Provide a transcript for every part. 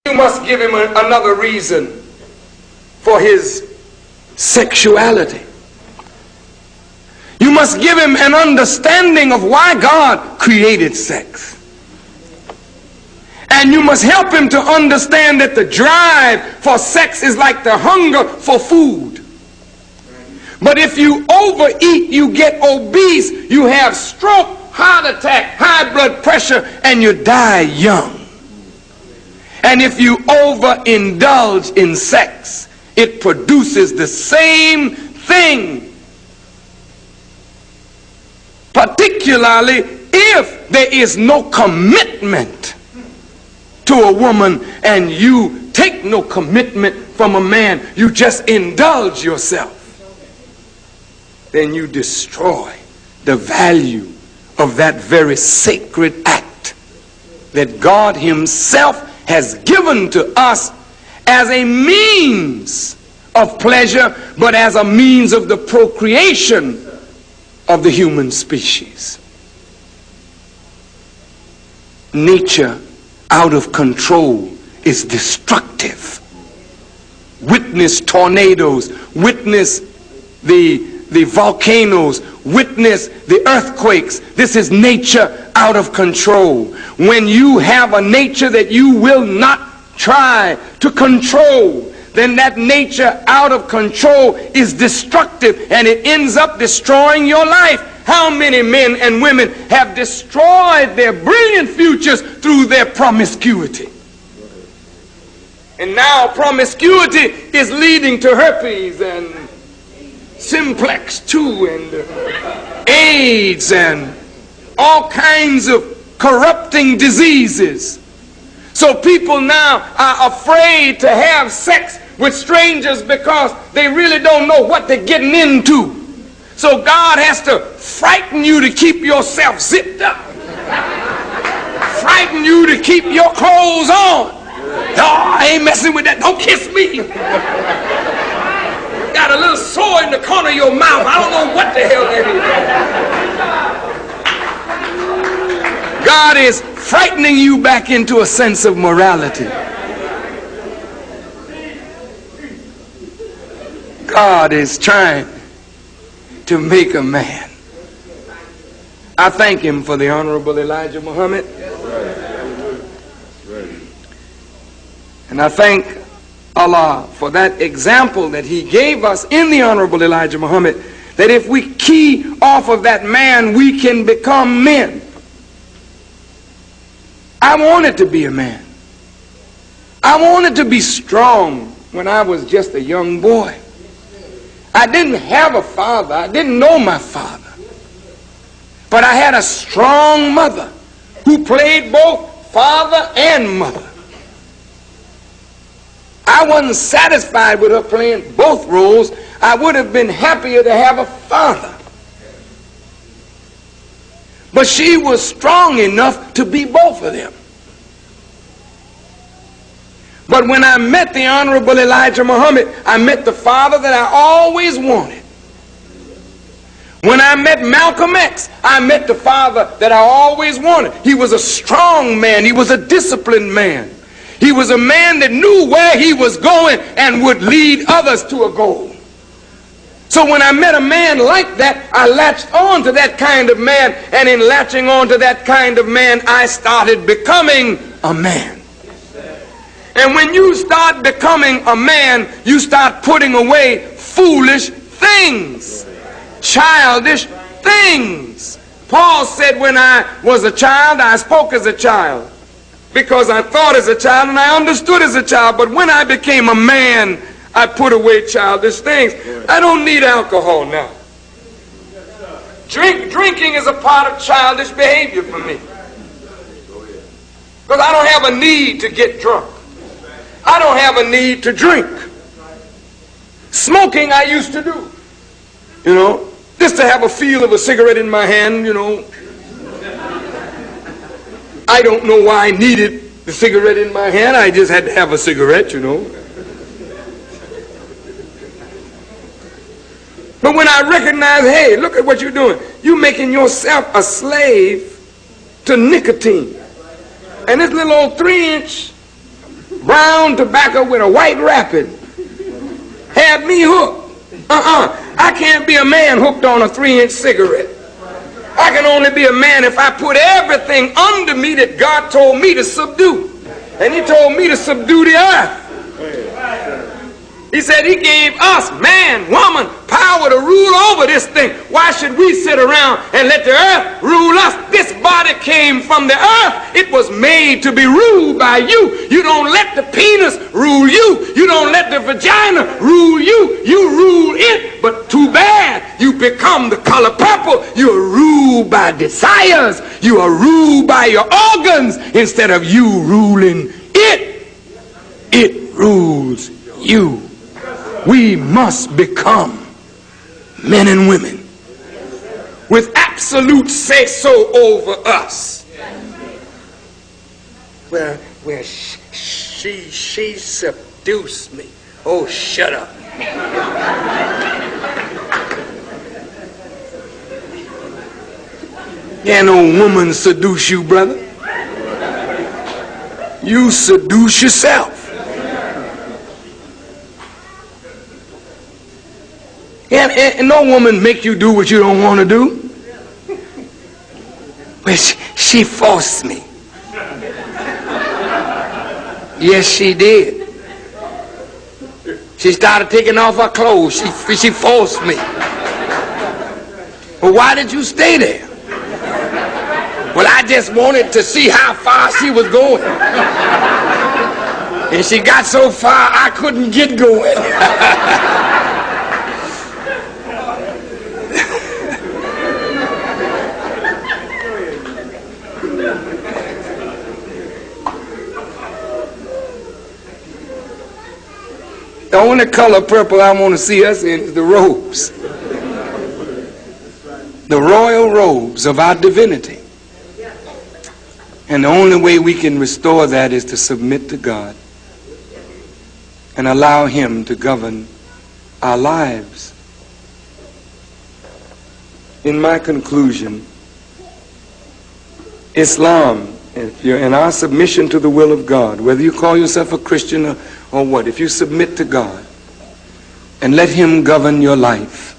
You must give him another reason for his sexuality. You must give him an understanding of why God created sex. And you must help him to understand that the drive for sex is like the hunger for food. But if you overeat, you get obese, you have stroke, heart attack, high blood pressure, and you die young. And if you overindulge in sex, it produces the same thing. Particularly if there is no commitment to a woman and you take no commitment from a man, you just indulge yourself, then you destroy the value of that very sacred act that God himself has given to us as a means of pleasure, but as a means of the procreation of the human species. Nature out of control is destructive. Witness tornadoes, witness the volcanoes, witness the earthquakes. This is nature out of control. When you have a nature that you will not try to control, then that nature out of control is destructive, and it ends up destroying your life. How many men and women have destroyed their brilliant futures through their promiscuity? And now promiscuity is leading to herpes and simplex 2 and AIDS and all kinds of corrupting diseases. So people now are afraid to have sex with strangers because they really don't know what they're getting into. So God has to frighten you to keep yourself zipped up. Frighten you to keep your clothes on. Oh, I ain't messing with that. Don't kiss me. Got a little sore in the corner of your mouth. I don't know what the hell that is. God is frightening you back into a sense of morality. God is trying to make a man. I thank him for the Honorable Elijah Muhammad. And I thank Allah for that example that he gave us in the Honorable Elijah Muhammad, that if we key off of that man, we can become men. I wanted to be a man. I wanted to be strong when I was just a young boy. I didn't have a father. I didn't know my father. But I had a strong mother who played both father and mother. I wasn't satisfied with her playing both roles. I would have been happier to have a father. But she was strong enough to be both of them. But when I met the Honorable Elijah Muhammad, I met the father that I always wanted. When I met Malcolm X, I met the father that I always wanted. He was a strong man. He was a disciplined man. He was a man that knew where he was going and would lead others to a goal. So when I met a man like that, I latched on to that kind of man, and in latching on to that kind of man, I started becoming a man. And when you start becoming a man, you start putting away foolish things, childish things. Paul said, when I was a child, I spoke as a child, because I thought as a child and I understood as a child. But when I became a man, I put away childish things. I don't need alcohol now. Drinking is a part of childish behavior for me, because I don't have a need to get drunk. I don't have a need to drink. Smoking I used to do, just to have a feel of a cigarette in my hand, I don't know why I needed the cigarette in my hand. I just had to have a cigarette, But when I recognized, hey, look at what you're doing. You're making yourself a slave to nicotine. And this little old 3-inch brown tobacco with a white wrapping had me hooked. I can't be a man hooked on a 3-inch cigarette. I can only be a man if I put everything under me that God told me to subdue. And he told me to subdue the earth. He said he gave us, man, woman, power to rule over this thing. Why should we sit around and let the earth rule us? This body came from the earth. It was made to be ruled by you. You don't let the penis rule you. You don't let the vagina rule you. You rule it. But too bad you become the color purple. You are ruled by desires. You are ruled by your organs instead of you ruling it. It rules you. We must become men and women with absolute say-so over us. Where she seduced me. Oh, shut up. Can't no woman seduce you, brother. You seduce yourself. And no woman make you do what you don't want to do. Well, she forced me. Yes, she did. She started taking off her clothes. She forced me. Well, why did you stay there? Well, I just wanted to see how far she was going. And she got so far I couldn't get going. The only color purple I want to see us in is the robes. The royal robes of our divinity. And the only way we can restore that is to submit to God and allow Him to govern our lives. In my conclusion, Islam, if you're in our submission to the will of God, whether you call yourself a Christian or what, if you submit to God and let Him govern your life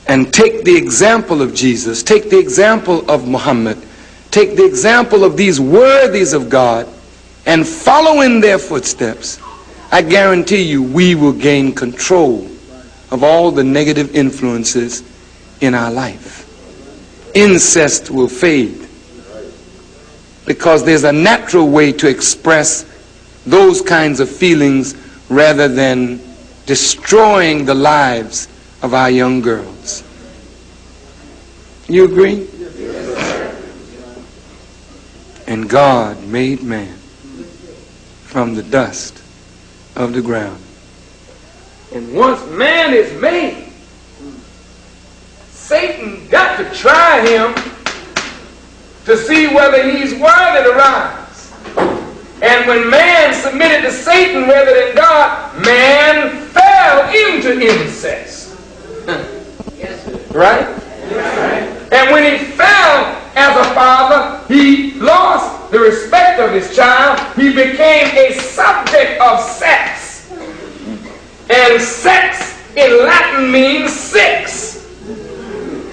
and take the example of Jesus, take the example of Muhammad, take the example of these worthies of God and follow in their footsteps, I guarantee you we will gain control of all the negative influences in our life. Incest will fade because there's a natural way to express those kinds of feelings rather than destroying the lives of our young girls. You agree? And God made man from the dust of the ground. And once man is made, Satan got to try him to see whether he's worthy to rise. And when man submitted to Satan rather than God, man fell into incest. Right? And when he fell as a father, he lost the respect of his child. He became a subject of sex. And sex in Latin means six.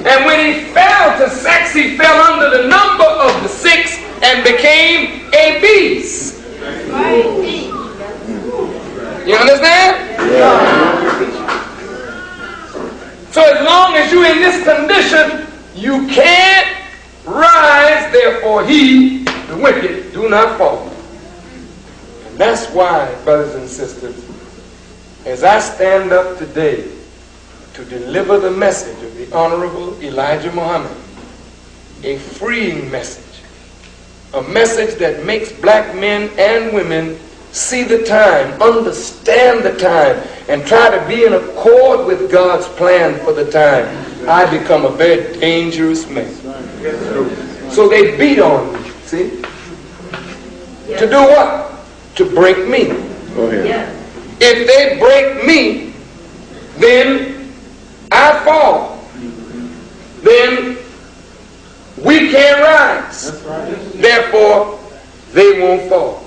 And when he fell to sex, he fell under the number of the six and became a beast. You understand? So as long as you're in this condition, you can't rise, therefore he, the wicked, do not fall. And that's why, brothers and sisters, as I stand up today to deliver the message of the Honorable Elijah Muhammad, a freeing message, a message that makes black men and women see the time, understand the time, and try to be in accord with God's plan for the time, I become a very dangerous man. So they beat on me, see? To do what? To break me. If they break me, then I fall. Then we can't rise. Therefore, they won't fall.